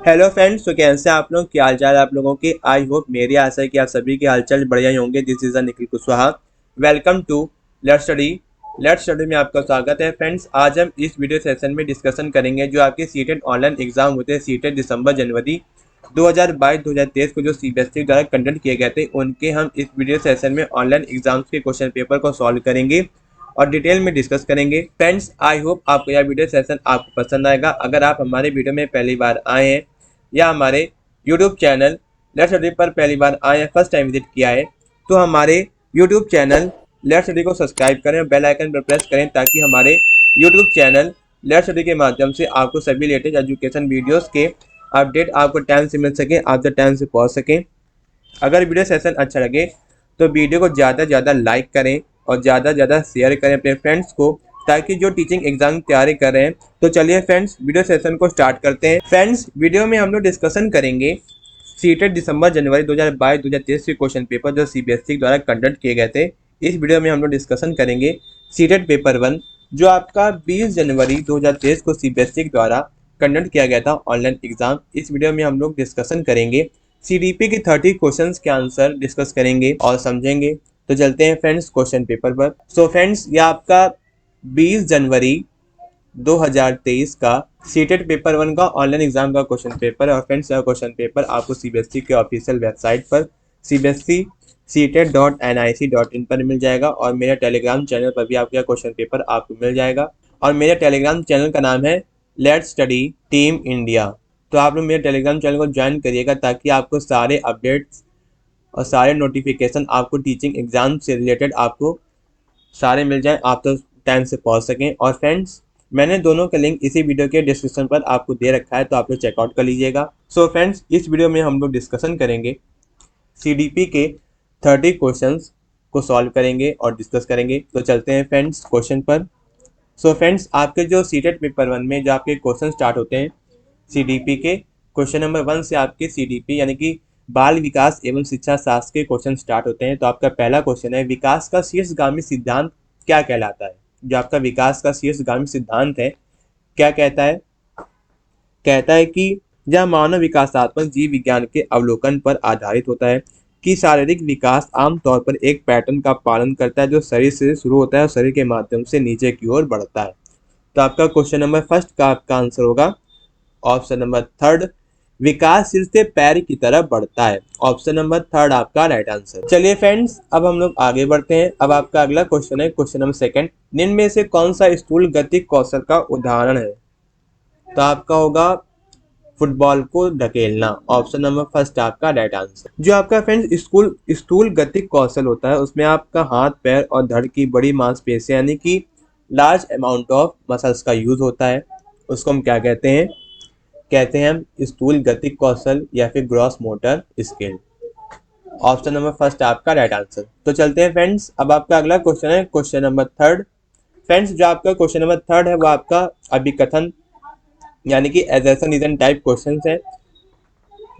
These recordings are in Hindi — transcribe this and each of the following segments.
हेलो फ्रेंड्स, तो कैसे आप लोग, क्या हालचाल आप लोगों के। आई होप, मेरी आशा है कि आप सभी के हालचाल बढ़िया ही होंगे। This is Nikhil Kushwaha. Welcome to let's study में आपका स्वागत है। फ्रेंड्स, आज हम इस वीडियो सेशन में डिस्कशन करेंगे जो आपके सीटेट ऑनलाइन एग्जाम होते हैं। सीटेट दिसंबर जनवरी 2022-2023 को जो सीबीएसई द्वारा कंडक्ट किए गए थे, उनके हम इस वीडियो सेशन में ऑनलाइन एग्जाम्स के क्वेश्चन पेपर को सॉल्व करेंगे और डिटेल में डिस्कस करेंगे। फ्रेंड्स, आई होप आपको यह वीडियो सेशन आपको पसंद आएगा। अगर आप हमारे वीडियो में पहली बार आए हैं या हमारे YouTube चैनल लेट्स स्टडी पर पहली बार आए हैं, फर्स्ट टाइम विजिट किया है, तो हमारे YouTube चैनल लेट्स स्टडी को सब्सक्राइब करें और बेल आइकन पर प्रेस करें ताकि हमारे YouTube चैनल लेट्स स्टडी के माध्यम से आपको सभी लेटेस्ट एजुकेशन वीडियोस के अपडेट आपको टाइम से मिल सके, आप द टाइम से पहुंच सकें। अगर वीडियो सेशन अच्छा लगे तो वीडियो को ज़्यादा से ज़्यादा लाइक करें और ज़्यादा से ज़्यादा शेयर करें अपने फ्रेंड्स को, ताकि जो टीचिंग एग्जाम की तैयारी कर रहे हैं। तो चलिए फ्रेंड्स, वीडियो सेशन को स्टार्ट करते हैं। फ्रेंड्स, वीडियो में हम लोग डिस्कशन करेंगे सीटेट दिसंबर जनवरी 2022-2023 के क्वेश्चन पेपर जो सीबीएसई द्वारा कंडक्ट किए गए थे। इस वीडियो में हम लोग डिस्कशन करेंगे सीटेट पेपर 1 जो आपका 20 जनवरी 2023 को सीबीएसई द्वारा कंडक्ट किया गया था ऑनलाइन एग्जाम। इस वीडियो में हम लोग डिस्कशन करेंगे सीडीपी के 30 क्वेश्चंस के आंसर डिस्कस करेंगे और समझेंगे। तो चलते हैं फ्रेंड्स क्वेश्चन पेपर पर। सो फ्रेंड्स, ये आपका 20 जनवरी 2023 का सीटेट पेपर 1 का ऑनलाइन एग्जाम का क्वेश्चन पेपर है। और फ्रेंड्स, यह क्वेश्चन पेपर आपको सीबीएसई के ऑफिशियल वेबसाइट पर cbsc.nic.in पर मिल जाएगा और मेरे टेलीग्राम चैनल पर भी आपका क्वेश्चन पेपर आपको मिल जाएगा। और मेरे टेलीग्राम चैनल का नाम है लेट्स स्टडी टीम इंडिया। तो आप लोग मेरे टेलीग्राम चैनल को ज्वाइन करिएगा ताकि आपको सारे अपडेट्स और सारे नोटिफिकेशन आपको टीचिंग एग्जाम से रिलेटेड आपको सारे मिल जाएं, आप तो टाइम से पहुंच सकें। और फ्रेंड्स, मैंने दोनों का लिंक इसी वीडियो के डिस्क्रिप्शन पर आपको दे रखा है, तो आप लोग चेकआउट कर लीजिएगा। सो फ्रेंड्स, इस वीडियो में हम लोग डिस्कशन करेंगे सीडीपी के 30 क्वेश्चंस को सॉल्व करेंगे और डिस्कस करेंगे। तो चलते हैं फ्रेंड्स क्वेश्चन पर। सो फ्रेंड्स, आपके जो सीटेट पेपर 1 में जो आपके क्वेश्चन स्टार्ट होते हैं सीडीपी के क्वेश्चन नंबर 1 से आपके सीडीपी यानी कि बाल विकास एवं शिक्षा शास्त्र के क्वेश्चन स्टार्ट होते हैं। तो आपका पहला क्वेश्चन है, विकास का शीर्षगामी सिद्धांत क्या कहलाता है। जो आपका विकास का शीर्षगामी सिद्धांत है, क्या कहता है? कहता है कि यह मानव विकासात्मक जीव विज्ञान के अवलोकन पर आधारित होता है कि शारीरिक विकास आमतौर पर एक पैटर्न का पालन करता है जो शरीर से शुरू होता है और शरीर के माध्यम से नीचे की ओर बढ़ता है। तो आपका क्वेश्चन नंबर फर्स्ट का आपका आंसर होगा ऑप्शन नंबर थर्ड, विकासशील से पैर की तरफ बढ़ता है। ऑप्शन नंबर थर्ड आपका राइट आंसर। चलिए फ्रेंड्स, अब हम लोग आगे बढ़ते हैं। अब आपका अगला क्वेश्चन है क्वेश्चन नंबर सेकंड, निम्न में से कौन सा स्थूल गतिक कौशल का उदाहरण है। तो आपका होगा फुटबॉल को धकेलना। ऑप्शन नंबर फर्स्ट आपका राइट आंसर। जो आपका फ्रेंड्स स्थूल गतिक कौशल होता है, उसमें आपका हाथ पैर और धड़ की बड़ी मांसपेशियां यानी कि लार्ज अमाउंट ऑफ मसल्स का यूज होता है। उसको हम क्या कहते हैं? कहते हैं हम स्थूल गतिक कौशल या फिर gross motor skill. Option number first आपका राइट आंसर। तो चलते हैं फ्रेंड्स, अब आपका अगला क्वेश्चन है क्वेश्चन नंबर थर्ड। फ्रेंड्स, जो आपका क्वेश्चन नंबर थर्ड है वो आपका अभिकथन यानी कि एजर्सन रीजन टाइप क्वेश्चन है,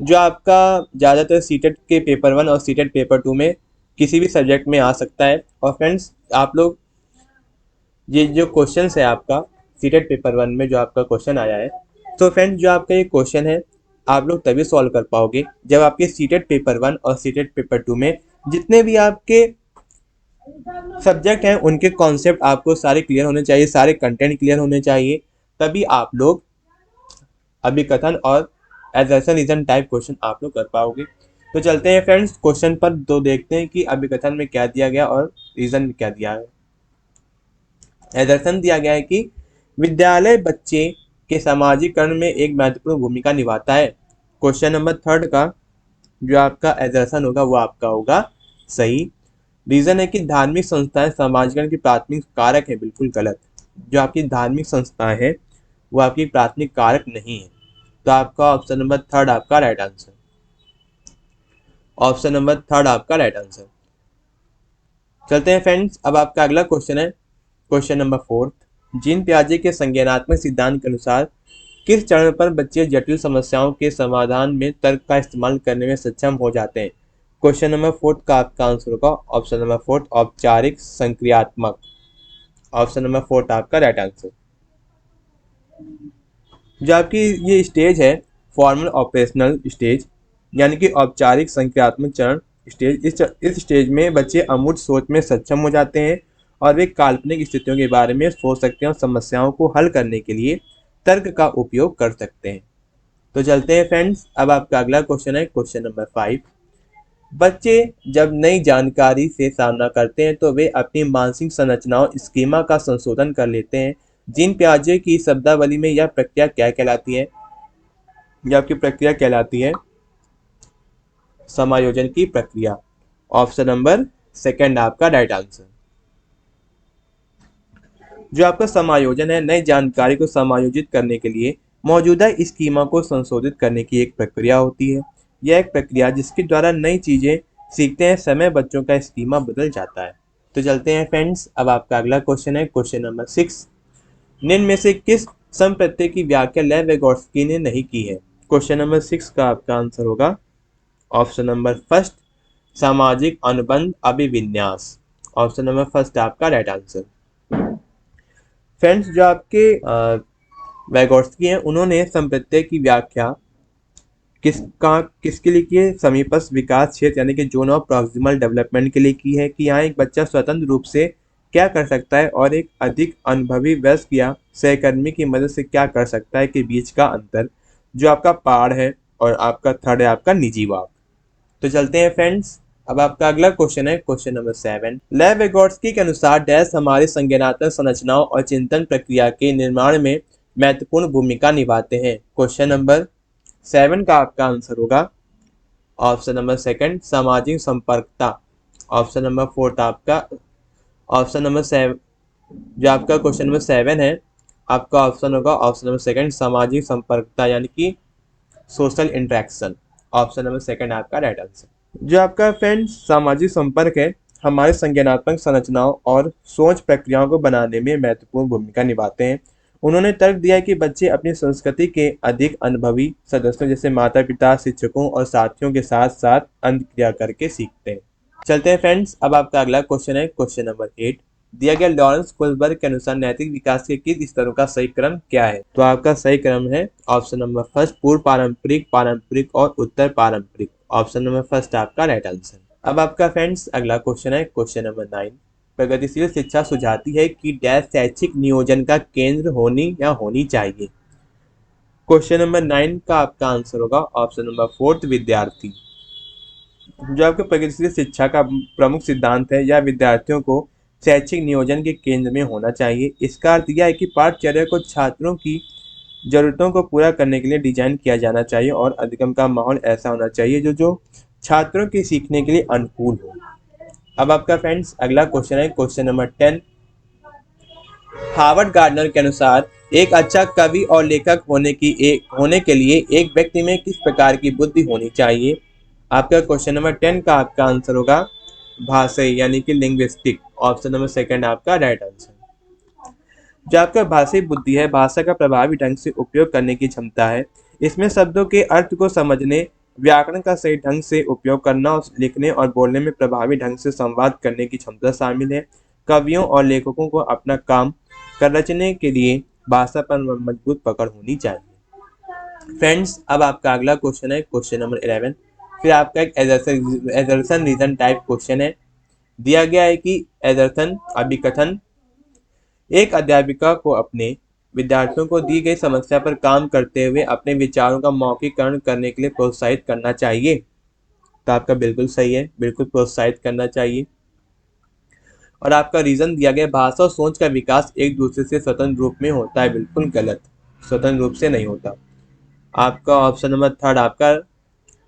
जो आपका ज़्यादातर सीटेट के पेपर 1 और सीटेट पेपर 2 में किसी भी सब्जेक्ट में आ सकता है। और फ्रेंड्स, आप लोग ये जो क्वेश्चन है आपका सीटेट पेपर 1 में जो आपका क्वेश्चन आया है, तो फ्रेंड्स जो आपका ये क्वेश्चन है आप लोग तभी सॉल्व कर पाओगे जब आपके सीटेट पेपर 1 और सीटेट पेपर 2 में जितने भी आपके सब्जेक्ट हैं उनके कॉन्सेप्ट आपको सारे क्लियर होने चाहिए, सारे कंटेंट क्लियर होने चाहिए, तभी आप लोग अभिकथन और एजर्सन रीजन टाइप क्वेश्चन आप लोग कर पाओगे। तो चलते हैं फ्रेंड्स क्वेश्चन पर, दो देखते हैं कि अभिकथन में क्या दिया गया और रीजन में क्या दिया है। एजर्सन दिया गया है कि विद्यालय बच्चे के सामाजिकरण में एक महत्वपूर्ण भूमिका निभाता है। क्वेश्चन नंबर थर्ड का जो आपका एजर्सन होगा वो आपका होगा सही। रीजन है कि धार्मिक संस्थाएं सामाजिकरण की प्राथमिक कारक है, बिल्कुल गलत। जो आपकी धार्मिक संस्थाएं हैं वो आपकी प्राथमिक कारक नहीं है। तो आपका ऑप्शन नंबर थर्ड आपका right answer. Option number third आपका राइट आंसर। चलते हैं फ्रेंड्स, अब आपका अगला क्वेश्चन है क्वेश्चन नंबर फोर्थ, जीन पियाजे के संज्ञानात्मक सिद्धांत के अनुसार किस चरण पर बच्चे जटिल समस्याओं के समाधान में तर्क का इस्तेमाल करने में सक्षम हो जाते हैं। क्वेश्चन नंबर फोर्थ का आपका आंसर होगा ऑप्शन नंबर फोर्थ, औपचारिक संक्रियात्मक। ऑप्शन नंबर फोर्थ आपका राइट आंसर। जो आपकी ये स्टेज है फॉर्मल ऑपरेशनल स्टेज, यानी कि औपचारिक संक्रियात्मक चरण स्टेज। इस स्टेज में बच्चे अमूर्त सोच में सक्षम हो जाते हैं और वे काल्पनिक स्थितियों के बारे में सोच सकते हैं और समस्याओं को हल करने के लिए तर्क का उपयोग कर सकते हैं। तो चलते हैं फ्रेंड्स, अब आपका अगला क्वेश्चन है क्वेश्चन नंबर 5। बच्चे जब नई जानकारी से सामना करते हैं तो वे अपनी मानसिक संरचनाओं स्कीमा का संशोधन कर लेते हैं। जीन पियाजे की शब्दावली में यह प्रक्रिया क्या कहलाती है? यह आपकी प्रक्रिया कहलाती है समायोजन की प्रक्रिया। ऑप्शन नंबर सेकंड आपका राइट आंसर। जो आपका समायोजन है, नई जानकारी को समायोजित करने के लिए मौजूदा स्कीमा को संशोधित करने की एक प्रक्रिया होती है। यह एक प्रक्रिया जिसके द्वारा नई चीजें सीखते हैं समय बच्चों का स्कीमा बदल जाता है। तो चलते हैं फ्रेंड्स, अब आपका अगला क्वेश्चन है क्वेश्चन नंबर 6। निम्न में से किस संप्रत्यय की व्याख्या लेव विगोत्स्की ने नहीं की है? क्वेश्चन नंबर 6 का आपका आंसर होगा ऑप्शन नंबर फर्स्ट, सामाजिक अनुबंध अभिविन्यास। ऑप्शन नंबर फर्स्ट आपका राइट आंसर। फ्रेंड्स, जो आपके वैगोत्स्की हैं, उन्होंने संप्रत्यय की व्याख्या किसके लिए की है? समीपस्थ विकास क्षेत्र यानी कि जोन ऑफ प्रॉक्सिमल डेवलपमेंट के लिए की है, कि यहाँ एक बच्चा स्वतंत्र रूप से क्या कर सकता है और एक अधिक अनुभवी वयस्क या सहकर्मी की मदद से क्या कर सकता है के बीच का अंतर, जो आपका पाड़ है। और आपका थर्ड है आपका निजी वाक। तो चलते हैं फ्रेंड्स, अब आपका अगला क्वेश्चन है क्वेश्चन नंबर 7। लेव विगोत्स्की के अनुसार डैश हमारी संज्ञानात्मक संरचनाओं और चिंतन प्रक्रिया के निर्माण में महत्वपूर्ण भूमिका निभाते हैं। क्वेश्चन नंबर 7 का आपका आंसर होगा ऑप्शन नंबर सेकंड, सामाजिक संपर्कता। ऑप्शन नंबर 4 आपका ऑप्शन नंबर 7, जो आपका क्वेश्चन नंबर 7 है, आपका ऑप्शन होगा ऑप्शन नंबर सेकंड, सामाजिक संपर्कता यानी कि social interaction. Option number second आपका राइट आंसर। जो आपका फ्रेंड्स सामाजिक संपर्क है, हमारे संज्ञानात्मक संरचनाओं और सोच प्रक्रियाओं को बनाने में महत्वपूर्ण भूमिका निभाते हैं। उन्होंने तर्क दिया कि बच्चे अपनी संस्कृति के अधिक अनुभवी सदस्यों जैसे माता पिता, शिक्षकों और साथियों के साथ साथ अंतक्रिया करके सीखते हैं। चलते हैं फ्रेंड्स, अब आपका अगला क्वेश्चन है क्वेश्चन नंबर 8। दिया गया लॉरेंस कोलबर्ग के अनुसार नैतिक विकास के किस स्तरों का सही क्रम क्या है? तो आपका सही क्रम है ऑप्शन नंबर फर्स्ट, पूर्व पारंपरिक, पारंपरिक और उत्तर पारंपरिक। ऑप्शन नंबर फर्स्ट आपका राइट आंसर। अब आपका फ्रेंड्स अगला क्वेश्चन है क्वेश्चन नंबर 9। प्रगतिशील शिक्षा सुझाती है कि डैश शैक्षिक नियोजन का केंद्र होनी या होनी चाहिए। क्वेश्चन नंबर 9 का आपका आंसर होगा ऑप्शन नंबर 4 विद्यार्थी। जो आपके प्रगतिशील शिक्षा का प्रमुख सिद्धांत है, यह विद्यार्थियों को शैक्षिक नियोजन के केंद्र में होना चाहिए। इसका अर्थ यह है कि पाठ्यचर्या को छात्रों की जरूरतों को पूरा करने के लिए डिजाइन किया जाना चाहिए और अधिगम का माहौल ऐसा होना चाहिए जो छात्रों के सीखने के लिए अनुकूल हो। अब आपका फ्रेंड्स अगला क्वेश्चन है क्वेश्चन नंबर 10। हार्वर्ड गार्डनर के अनुसार एक अच्छा कवि और लेखक होने के लिए एक व्यक्ति में किस प्रकार की बुद्धि होनी चाहिए? आपका क्वेश्चन नंबर 10 का आपका आंसर होगा भाषाई यानी कि लिंग्विस्टिक। ऑप्शन नंबर सेकंड आपका राइट आंसर। जो आपका भाषाई बुद्धि है, भाषा का प्रभावी ढंग से उपयोग करने की क्षमता है। इसमें शब्दों के अर्थ को समझने, व्याकरण का सही ढंग से उपयोग करना और लिखने और बोलने में प्रभावी ढंग से संवाद करने की क्षमता शामिल है। कवियों और लेखकों को अपना काम कर रचने के लिए भाषा पर मजबूत पकड़ होनी चाहिए। फ्रेंड्स, अब आपका अगला क्वेश्चन है क्वेश्चन नंबर 11। फिर आपका एक एजर्सन रीजन टाइप क्वेश्चन है। दिया गया है कि एजर्सन अभिकथन एक अध्यापिका को अपने विद्यार्थियों को दी गई समस्या पर काम करते हुए अपने विचारों का मौखिकरण करने के लिए प्रोत्साहित करना चाहिए। तो आपका बिल्कुल सही है, बिल्कुल प्रोत्साहित करना चाहिए। और आपका रीजन दिया गया, भाषा और सोच का विकास एक दूसरे से स्वतंत्र रूप में होता है। बिल्कुल गलत, स्वतंत्र रूप से नहीं होता। आपका ऑप्शन नंबर 3 आपका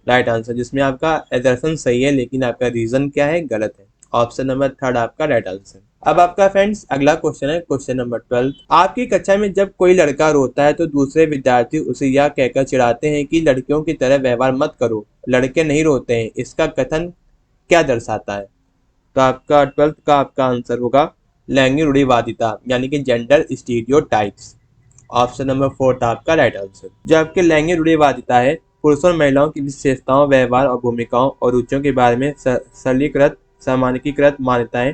राइट आंसर, जिसमें आपका एजर्सन सही है लेकिन आपका रीजन क्या है? गलत है। ऑप्शन नंबर 3 आपका राइट आंसर। अब आपका फ्रेंड्स अगला क्वेश्चन है क्वेश्चन नंबर 12। आपकी कक्षा में जब कोई लड़का रोता है तो दूसरे विद्यार्थी उसे यह कहकर चिढ़ाते हैं कि लड़कियों की तरह व्यवहार मत करो, लड़के नहीं रोते हैं। इसका कथन क्या दर्शाता है? तो आपका 12th का आपका आंसर होगा लैंगिक रूढ़िवादिता यानी कि जेंडर स्टीरियोटाइप्स। ऑप्शन नंबर 4 आपका राइट आंसर। जो आपके लैंगिक रूढ़िवादिता है, पुरुषों और महिलाओं की विशेषताओं, व्यवहार और भूमिकाओं और रुचियों के बारे में सरलीकृत सामान्यीकृत मान्यताएं।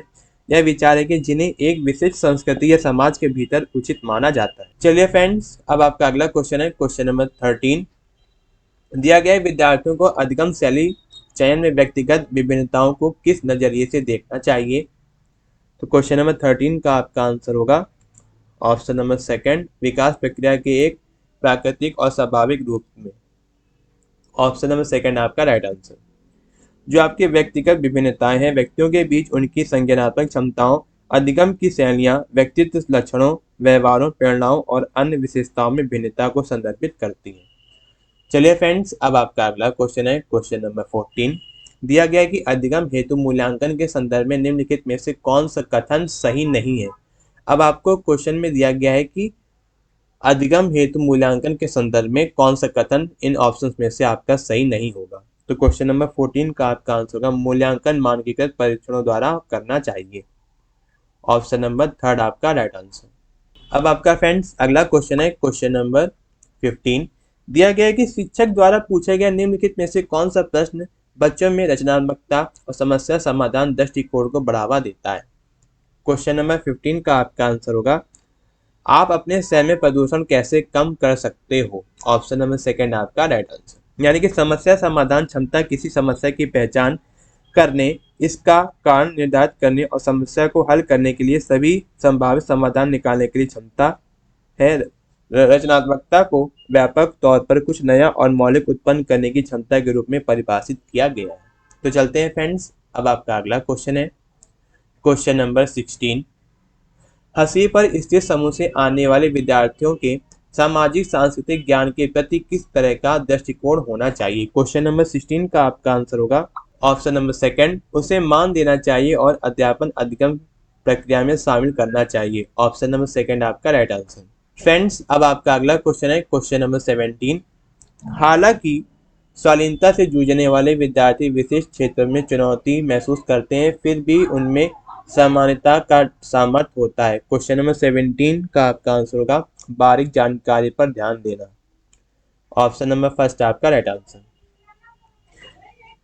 यह विचार है कि जिन्हें एक विशिष्ट संस्कृति या समाज के भीतर उचित माना जाता है। चलिए फ्रेंड्स, अब आपका अगला क्वेश्चन है क्वेश्चन नंबर 13। दिया गया है, विद्यार्थियों को अधिगम शैली चयन में व्यक्तिगत विभिन्नताओं को किस नजरिए से देखना चाहिए। तो क्वेश्चन नंबर 13 का आपका आंसर होगा ऑप्शन नंबर सेकंड, विकास प्रक्रिया के एक प्राकृतिक और स्वाभाविक रूप में। ऑप्शन नंबर सेकंड आपका राइट आंसर। जो आपके व्यक्तिगत विभिन्नताएं हैं, व्यक्तियों के बीच उनकी संज्ञानात्मक क्षमताओं, अधिगम की शैलियां, व्यक्तित्व लक्षणों, व्यवहारों, प्रेरणाओं और अन्य विशेषताओं में भिन्नता को संदर्भित करती हैं। चलिए फ्रेंड्स, अब आपका अगला क्वेश्चन है क्वेश्चन नंबर 14। दिया गया है कि अधिगम हेतु मूल्यांकन के संदर्भ में निम्नलिखित में से कौन सा कथन सही नहीं है। अब आपको क्वेश्चन में दिया गया है कि अधिगम हेतु मूल्यांकन के संदर्भ में कौन सा कथन इन ऑप्शंस में से आपका सही नहीं होगा। तो क्वेश्चन नंबर 14 का आपका आंसर होगा मूल्यांकन मानकीकृत परीक्षणों द्वारा करना चाहिए। ऑप्शन नंबर थर्ड आपका राइट आंसर। अब आपका फ्रेंड्स अगला क्वेश्चन है क्वेश्चन नंबर 15। दिया गया है कि शिक्षक द्वारा पूछे गए निम्नलिखित में से कौन सा प्रश्न बच्चों में रचनात्मकता और समस्या समाधान दृष्टिकोण को बढ़ावा देता है। क्वेश्चन नंबर 15 का आपका आंसर होगा आप अपने शहर में प्रदूषण कैसे कम कर सकते हो। ऑप्शन नंबर सेकंड आपका राइट आंसर। यानी कि समस्या समाधान क्षमता किसी समस्या की पहचान करने, इसका कारण निर्धारित करने और समस्या को हल करने के लिए सभी संभावित समाधान निकालने के लिए क्षमता है। रचनात्मकता को व्यापक तौर पर कुछ नया और मौलिक उत्पन्न करने की क्षमता के रूप में परिभाषित किया गया है। तो चलते हैं फ्रेंड्स, अब आपका अगला क्वेश्चन है क्वेश्चन नंबर 16। हंसी पर स्थित समूह से आने वाले विद्यार्थियों के सामाजिक सांस्कृतिक ज्ञान के प्रति किस तरह का दृष्टिकोण होना चाहिए। क्वेश्चन नंबर 16 का आपका आंसर होगा ऑप्शन नंबर सेकंड, उसे मान देना चाहिए और अध्यापन अधिगम प्रक्रिया में शामिल करना चाहिए। ऑप्शन नंबर सेकंड आपका राइट आंसर। फ्रेंड्स, अब आपका अगला क्वेश्चन है क्वेश्चन नंबर 17। हालांकि शालीनता से जूझने वाले विद्यार्थी विशिष्ट क्षेत्र में चुनौती महसूस करते हैं, फिर भी उनमें सामान्यता का सामर्थ्य होता है। क्वेश्चन नंबर 17 का आपका आंसर होगा बारीक जानकारी पर ध्यान देना। ऑप्शन नंबर फर्स्ट आपका राइट आंसर।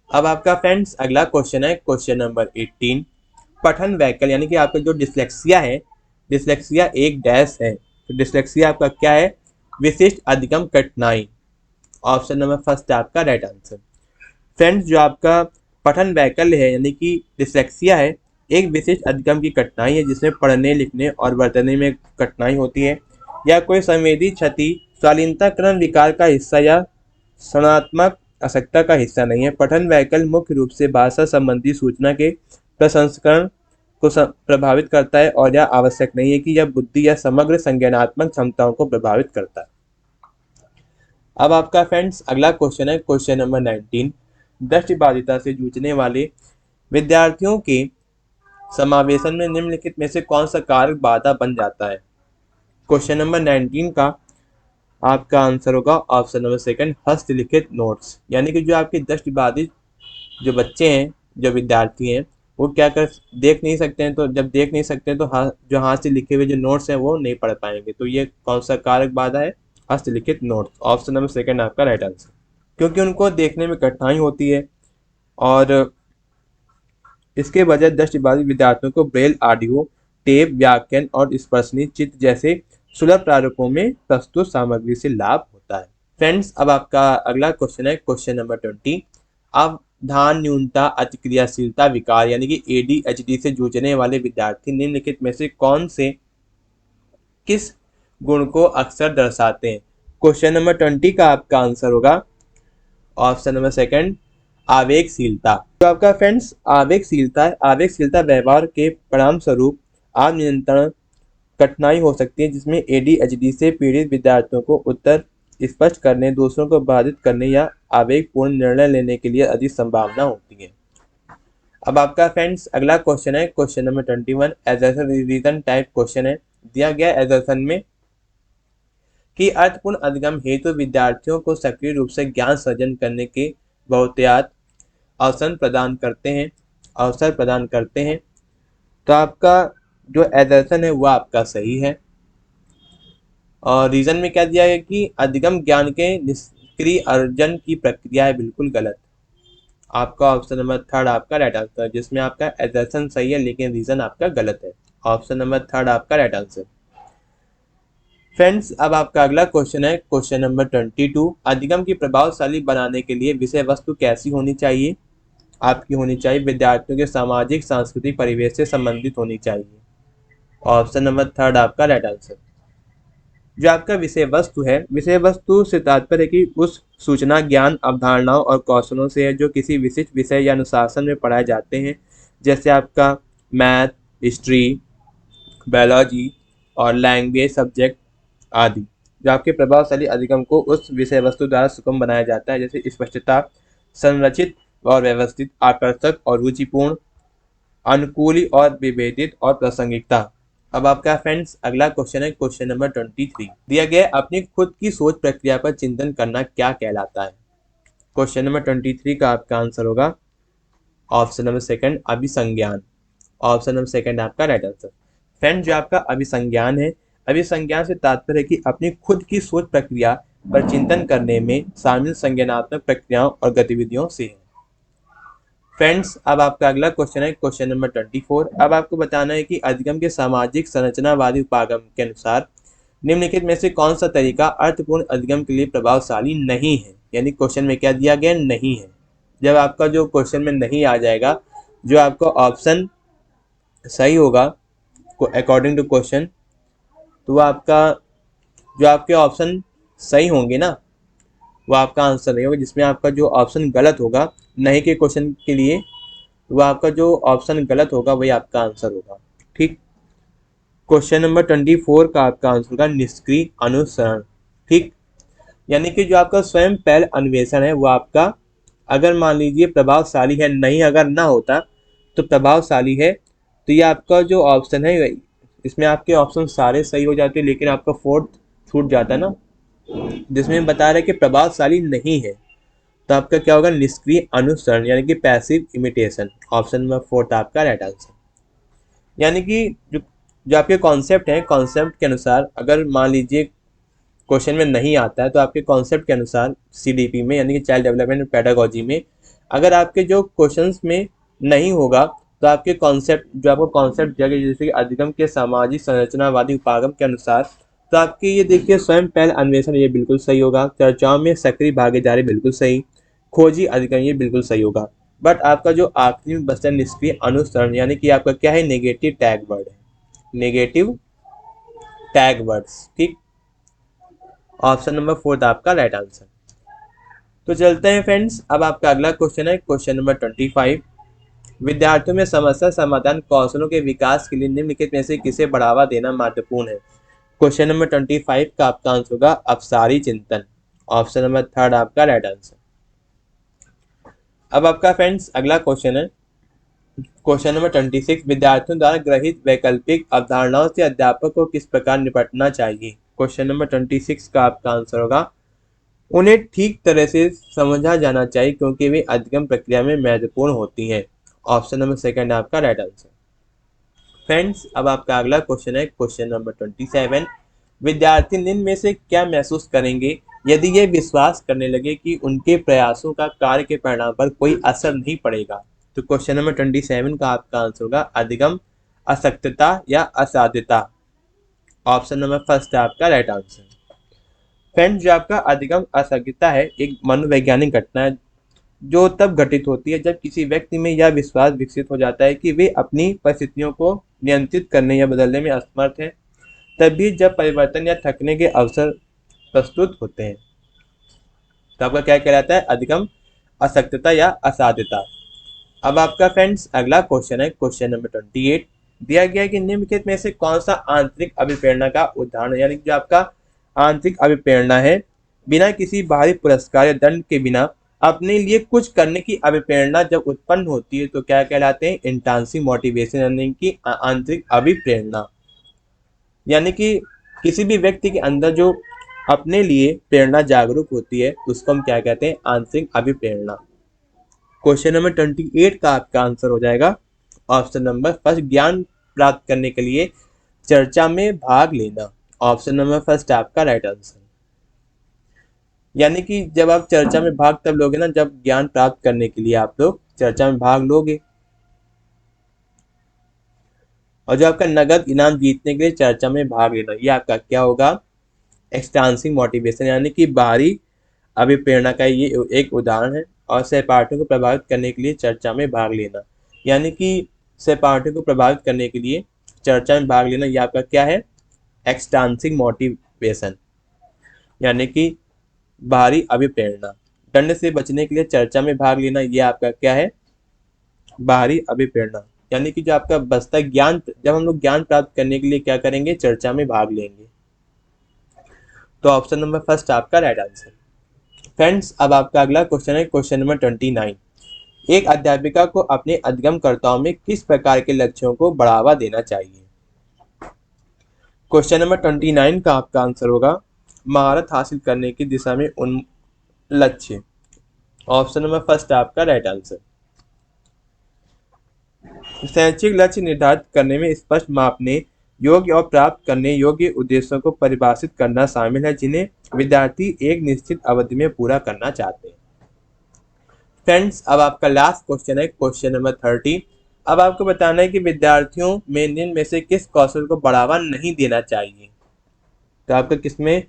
अब आपका फ्रेंड्स अगला क्वेश्चन है क्वेश्चन नंबर 18। पठन वैकल्य यानी कि आपका जो डिसलेक्सिया है, डिसलेक्सिया एक डैश है, तो डिसलेक्सिया आपका क्या है, विशिष्ट अधिगम कठिनाई। ऑप्शन नंबर फर्स्ट आपका राइट आंसर। फ्रेंड्स, जो आपका पठन वैकल्य है यानी कि डिसलेक्सिया है, एक विशिष्ट अधिगम की कठिनाई है जिसमें पढ़ने लिखने और वर्तने में कठिनाई होती है। या कोई संवेदी क्षति शालीनताकरण विकार का हिस्सा या सृजनात्मक आवश्यकता का हिस्सा नहीं है। पठन वैकल्य मुख्य रूप से भाषा संबंधी सूचना के प्रसंस्करण को प्रभावित करता है और यह आवश्यक नहीं है कि यह बुद्धि या समग्र संज्ञानात्मक क्षमताओं को प्रभावित करता है। अब आपका फ्रेंड्स अगला क्वेश्चन है क्वेश्चन नंबर 19। दृष्टिबाधिता से जूझने वाले विद्यार्थियों के समावेशन में निम्नलिखित में से कौन सा कारक बाधा बन जाता है। क्वेश्चन नंबर 19 का आपका आंसर होगा ऑप्शन नंबर सेकंड हस्तलिखित नोट्स। यानी कि जो आपके दृष्टिबाधित जो बच्चे हैं, जो विद्यार्थी हैं, वो क्या कर देख नहीं सकते हैं, तो जब देख नहीं सकते हैं तो जो हाथ से लिखे हुए जो नोट्स हैं वो नहीं पढ़ पाएंगे। तो ये कौन सा कारक बाधा है, हस्तलिखित नोट्स। ऑप्शन नंबर सेकंड आपका राइट आंसर। क्योंकि उनको देखने में कठिनाई होती है और इसके बजाय दृष्टिबाधित विद्यार्थियों को ब्रेल, ऑडियो, टेप, व्याख्यान और स्पर्शनीय चित्र जैसे सुलभ प्रारूपों में प्रस्तुत सामग्री से लाभ होता है। फ्रेंड्स, अब आपका अगला क्वेश्चन है क्वेश्चन नंबर 20। अवधान न्यूनता अतिक्रियाशीलता विकार यानी कि ADHD से जूझने वाले विद्यार्थी निम्नलिखित में से कौन से किस गुण को अक्सर दर्शाते हैं। क्वेश्चन नंबर 20 का आपका आंसर होगा ऑप्शन नंबर सेकंड आवेगशीलता। तो आपका फ्रेंड्स आवेगशीलता है, आवेगशीलता व्यवहार के परिणाम स्वरूप आत्म नियंत्रण कठिनाई हो सकती है, जिसमें ADHD से पीड़ित विद्यार्थियों को उत्तर स्पष्ट करने, दूसरों को बाधित करने या आवेगपूर्ण निर्णय लेने के लिए अधिक संभावना होती है। अब आपका फ्रेंड्स अगला क्वेश्चन है question number 21। Assertion reason type question है। दिया गया एजर्सन में कि अर्थपूर्ण अधिगम हेतु विद्यार्थियों को सक्रिय रूप से ज्ञान सर्जन करने के बहुतायत अवसर प्रदान करते हैं। तो आपका जो एजर्सन है वह आपका सही है। और रीजन में क्या दिया गया कि अधिगम ज्ञान के निष्क्रिय अर्जन की प्रक्रिया है, बिल्कुल गलत। आपका ऑप्शन नंबर थर्ड आपका राइट आंसर, जिसमें आपका एजर्सन सही है लेकिन रीजन आपका गलत है। ऑप्शन नंबर थर्ड आपका राइट आंसर। फ्रेंड्स, अब आपका अगला क्वेश्चन है क्वेश्चन नंबर 22। अधिगम की प्रभावशाली बनाने के लिए विषय वस्तु कैसी होनी चाहिए? आपकी होनी चाहिए विद्यार्थियों के सामाजिक सांस्कृतिक परिवेश से संबंधित होनी चाहिए। ऑप्शन नंबर थर्ड आपका राइट आंसर। जो आपका विषय वस्तु है, विषय वस्तु से तात्पर्य है कि उस सूचना, ज्ञान, अवधारणाओं और कौशलों से है जो किसी विशिष्ट विषय या अनुशासन में पढ़ाए जाते हैं, जैसे आपका मैथ, हिस्ट्री, बायोलॉजी और लैंग्वेज सब्जेक्ट आदि। जो आपके प्रभावशाली अधिगम को उस विषय वस्तु द्वारा सुगम बनाया जाता है, जैसे स्पष्टता, संरचित और व्यवस्थित, आकर्षक और रुचिपूर्ण, अनुकूली और विभेदित और प्रासंगिकता। अब आपका फ्रेंड्स अगला क्वेश्चन है क्वेश्चन नंबर 23। दिया गया अपनी खुद की सोच प्रक्रिया पर चिंतन करना क्या कहलाता है? क्वेश्चन नंबर 23 का आपका आंसर होगा ऑप्शन नंबर सेकंड अभिसंज्ञान। ऑप्शन नंबर सेकंड आपका राइट आंसर। फ्रेंड, जो आपका अभिसंज्ञान है, अभिसंज्ञान से तात्पर्य है कि अपनी खुद की सोच प्रक्रिया पर चिंतन करने में शामिल संज्ञानात्मक प्रक्रियाओं और गतिविधियों से है। फ्रेंड्स, अब आपका अगला क्वेश्चन है क्वेश्चन नंबर 24। अब आपको बताना है कि अधिगम के सामाजिक संरचनावादी उपागम के अनुसार निम्नलिखित में से कौन सा तरीका अर्थपूर्ण अधिगम के लिए प्रभावशाली नहीं है? यानी क्वेश्चन में क्या दिया गया? नहीं है। जब आपका जो क्वेश्चन में नहीं आ जाएगा, जो आपका ऑप्शन सही होगा अकॉर्डिंग टू क्वेश्चन, तो वो आपका जो आपके ऑप्शन सही होंगे ना, वो आपका आंसर नहीं होगा। जिसमें आपका जो ऑप्शन गलत होगा नहीं के क्वेश्चन के लिए, वो आपका जो ऑप्शन गलत होगा वही आपका आंसर होगा। ठीक। क्वेश्चन नंबर 24 का आपका आंसर होगा निष्क्रिय अनुसरण। ठीक। यानी कि जो आपका स्वयं पहल अन्वेषण है वो आपका, अगर मान लीजिए प्रभावशाली है, नहीं अगर ना होता तो प्रभावशाली है, तो ये आपका जो ऑप्शन है, इसमें आपके ऑप्शन सारे सही हो जाते हैं, लेकिन आपका फोर्थ छूट जाता है ना, जिसमें बता रहे कि प्रभावशाली नहीं है, तो आपका क्या होगा? निष्क्रिय अनुसरण, यानी कि passive imitation. Option number fourth आपका राइट आंसर। यानी कि जो जो आपके कॉन्सेप्ट हैं, कॉन्सेप्ट के अनुसार अगर मान लीजिए क्वेश्चन में नहीं आता है, तो आपके कॉन्सेप्ट के अनुसार सीडीपी में, यानी कि चाइल्ड डेवलपमेंट पेडागोजी में, अगर आपके जो क्वेश्चंस में नहीं होगा तो आपके कॉन्सेप्ट, जो आपको कॉन्सेप्ट दिया गया जैसे कि अधिगम के सामाजिक संरचनावादी उपागम के अनुसार, तो आपके ये देखिए स्वयं पहल अन्वेषण ये बिल्कुल सही होगा, चर्चाओं में सक्रिय भागीदारी बिल्कुल सही, खोजी अधिगम ये बिल्कुल सही होगा। बट आपका जो आखिरी में बचता है निष्क्रिय अनुसरण, यानी कि आपका क्या है? नेगेटिव टैग वर्ड है, नेगेटिव टैग वर्ड्स। ठीक। ऑप्शन नंबर फोर्थ आपका राइट आंसर। तो चलते हैं फ्रेंड्स, अब आपका अगला क्वेश्चन है क्वेश्चन नंबर 25। विद्यार्थियों में समस्या समाधान कौशलों के विकास के लिए निम्नलिखित में से किसे बढ़ावा देना महत्वपूर्ण है? क्वेश्चन नंबर 25 का आपका आंसर होगा अपसारी चिंतन। ऑप्शन नंबर थर्ड आपका राइट आंसर। अब आपका फ्रेंड्स अगला क्वेश्चन है क्वेश्चन नंबर 26। विद्यार्थियों द्वारा ग्रहित वैकल्पिक अवधारणाओं से अध्यापक को किस प्रकार निपटना चाहिए? क्वेश्चन नंबर 26 का आपका आंसर होगा उन्हें ठीक तरह से समझा जाना चाहिए क्योंकि वे अधिगम प्रक्रिया में महत्वपूर्ण होती हैं। ऑप्शन नंबर सेकंड आपका राइट आंसर। फ्रेंड्स, अब आपका अगला क्वेश्चन है क्वेश्चन नंबर 27। विद्यार्थी निम्न में से क्या महसूस करेंगे यदि ये विश्वास करने लगे कि उनके प्रयासों का कार्य के परिणाम पर कोई असर नहीं पड़ेगा? तो क्वेश्चन नंबर 27 का आपका आंसर होगा अधिगम अशक्तता या असाध्यता। ऑप्शन नंबर फर्स्ट है आपका राइट आंसर। फ्रेंड्स, जो आपका अधिगम अशक्तता है एक मनोवैज्ञानिक घटना है जो तब घटित होती है जब किसी व्यक्ति में यह विश्वास विकसित हो जाता है कि वे अपनी परिस्थितियों को नियंत्रित करने या बदलने में असमर्थ हैं, तभी जब परिवर्तन या थकने के अवसर प्रस्तुत होते हैं। तो आपका क्या कहलाता है? अधिगम अशक्तता या असाध्यता। अब आपका फ्रेंड्स अगला क्वेश्चन है क्वेश्चन नंबर 28। दिया गया है कि निम्नलिखित में से कौन सा आंतरिक अभिप्रेरणा का उदाहरण है? यानी कि जो आपका आंतरिक अभिप्रेरणा है, बिना किसी बाहरी पुरस्कार या दंड के बिना अपने लिए कुछ करने की अभिप्रेरणा जब उत्पन्न होती है तो क्या कहलाते हैं? इंट्रिंसिक मोटिवेशन, यानी कि आंतरिक अभिप्रेरणा। यानी कि किसी भी व्यक्ति के अंदर जो अपने लिए प्रेरणा जागरूक होती है उसको हम क्या कहते हैं? आंतरिक अभिप्रेरणा। क्वेश्चन नंबर 28 का आपका आंसर हो जाएगा ऑप्शन नंबर फर्स्ट, ज्ञान प्राप्त करने के लिए चर्चा में भाग लेना। ऑप्शन नंबर फर्स्ट आपका राइट आंसर। यानी कि जब आप चर्चा में भाग तब लोगे ना जब ज्ञान प्राप्त करने के लिए आप लोग चर्चा में भाग लोगे, और जो आपका नगद इनाम जीतने के लिए चर्चा में भाग लेना, ये आपका क्या होगा? एक्सटांसिंग मोटिवेशन यानी कि बाहरी अभिप्रेरणा का ये एक उदाहरण है। और सहपाठियों को प्रभावित करने के लिए चर्चा में भाग लेना, यानी कि सहपाठियों को प्रभावित करने के लिए चर्चा में भाग लेना, यह आपका क्या है? एक्सटांसिंग मोटिवेशन यानी कि बाहरी अभिप्रेरणा। दंड से बचने के लिए चर्चा में भाग लेना, यह आपका क्या है? बाहरी अभिप्रेरणा यानी कि जो आपका बचता है ज्ञान, जब हम लोग ज्ञान प्राप्त करने के लिए क्या करेंगे? चर्चा में भाग लेंगे। तो ऑप्शन नंबर फर्स्ट आपका राइट आंसर। फ्रेंड्स, अब आपका अगला क्वेश्चन है क्वेश्चन नंबर 29। एक अध्यापिका को अपने अधिगमकर्ताओं में किस प्रकार के लक्ष्यों को बढ़ावा देना चाहिए? क्वेश्चन नंबर 29 का आपका आंसर होगा महारत हासिल करने की दिशा में उन लक्ष्य। ऑप्शन नंबर फर्स्ट आपका राइट आंसर। शैक्षिक लक्ष्य निर्धारित करने में स्पष्ट मापने योग्य और प्राप्त करने योग्य उद्देश्यों को परिभाषित करना शामिल है, जिन्हें विद्यार्थी एक निश्चित अवधि में पूरा करना चाहते हैं। फ्रेंड्स, अब आपका लास्ट क्वेश्चन है क्वेश्चन नंबर 30। अब आपको बताना है कि विद्यार्थियों में निम्न में से किस कौशल को बढ़ावा नहीं देना चाहिए? तो आपको किसमें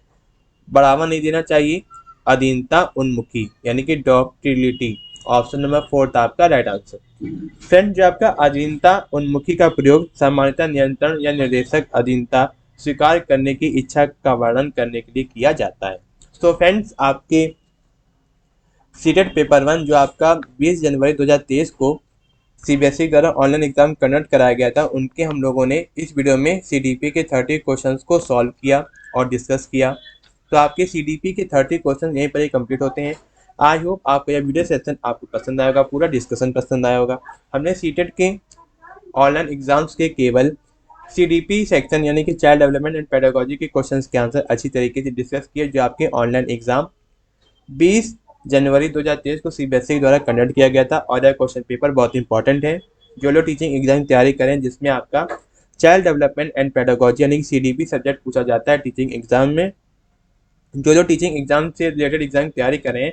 बढ़ावा नहीं देना चाहिए? अधीनता उन्मुखी यानी कि डॉक्टिलिटी। ऑप्शन नंबर फोर्थ आपका राइट आंसर। फ्रेंड, जो आपका अधीनता उन्मुखी का प्रयोग सामान्यतः नियंत्रण या निर्देशक अधीनता स्वीकार करने की इच्छा का वर्णन करने के लिए किया जाता है। तो फ्रेंड्स, आपके सीटेट पेपर 1 जो आपका 20 जनवरी 2023 को सीबीएसई द्वारा ऑनलाइन एग्जाम कंडक्ट कराया गया था, उनके हम लोगों ने इस वीडियो में सीडीपी के 30 क्वेश्चंस को सॉल्व किया और डिस्कस किया। तो आपके सीडीपी के 30 क्वेश्चन यहीं पर ही कंप्लीट होते हैं। आई होप आपको यह वीडियो सेशन आपको पसंद आएगा, पूरा डिस्कशन पसंद आया होगा। हमने सीटेट के ऑनलाइन एग्जाम्स के केवल सीडीपी सेक्शन यानी कि चाइल्ड डेवलपमेंट एंड पेडागोजी के क्वेश्चंस के आंसर अच्छी तरीके से डिस्कस किए, जो आपके ऑनलाइन एग्जाम 20 जनवरी 2023 को सीबीएसई द्वारा कंडक्ट किया गया था। और यह क्वेश्चन पेपर बहुत इंपॉर्टेंट है। जो लोग टीचिंग एग्जाम की तैयारी करें जिसमें आपका चाइल्ड डेवलपमेंट एंड पेडागोजी यानी कि सीडीपी सब्जेक्ट पूछा जाता है टीचिंग एग्जाम में, जो लोग टीचिंग एग्जाम से रिलेटेड एग्जाम की तैयारी करें,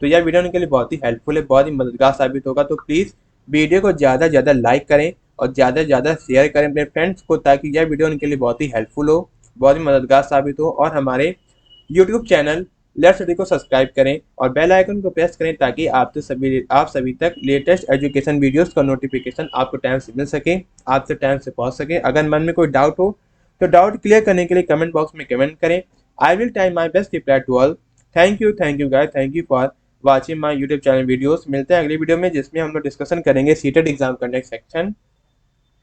तो यह वीडियो उनके लिए बहुत ही हेल्पफुल है, बहुत ही मददगार साबित होगा। तो प्लीज़ वीडियो को ज़्यादा से ज़्यादा लाइक करें और ज़्यादा से ज़्यादा शेयर करें अपने फ्रेंड्स को, ताकि यह वीडियो उनके लिए बहुत ही हेल्पफुल हो, बहुत ही मददगार साबित हो। और हमारे यूट्यूब चैनल लेट्स स्टडी को सब्सक्राइब करें और बेल आइकन को प्रेस करें, ताकि आप सभी तक लेटेस्ट एजुकेशन वीडियोस का नोटिफिकेशन आपको टाइम से मिल सके, आपसे टाइम से पहुंच सके। अगर मन में कोई डाउट हो तो डाउट क्लियर करने के लिए कमेंट बॉक्स में कमेंट करें। I will try my best reply to all. Thank you guys, thank you for watching my YouTube channel videos. मिलते हैं अगली वीडियो में, जिसमें हम लोग डिस्कशन करेंगे सीटेट एग्जाम का नेक्स्ट सेक्शन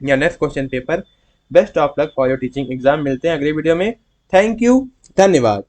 या next question paper. Best of luck for your teaching exam. मिलते हैं अगली वीडियो में। थैंक यू, धन्यवाद।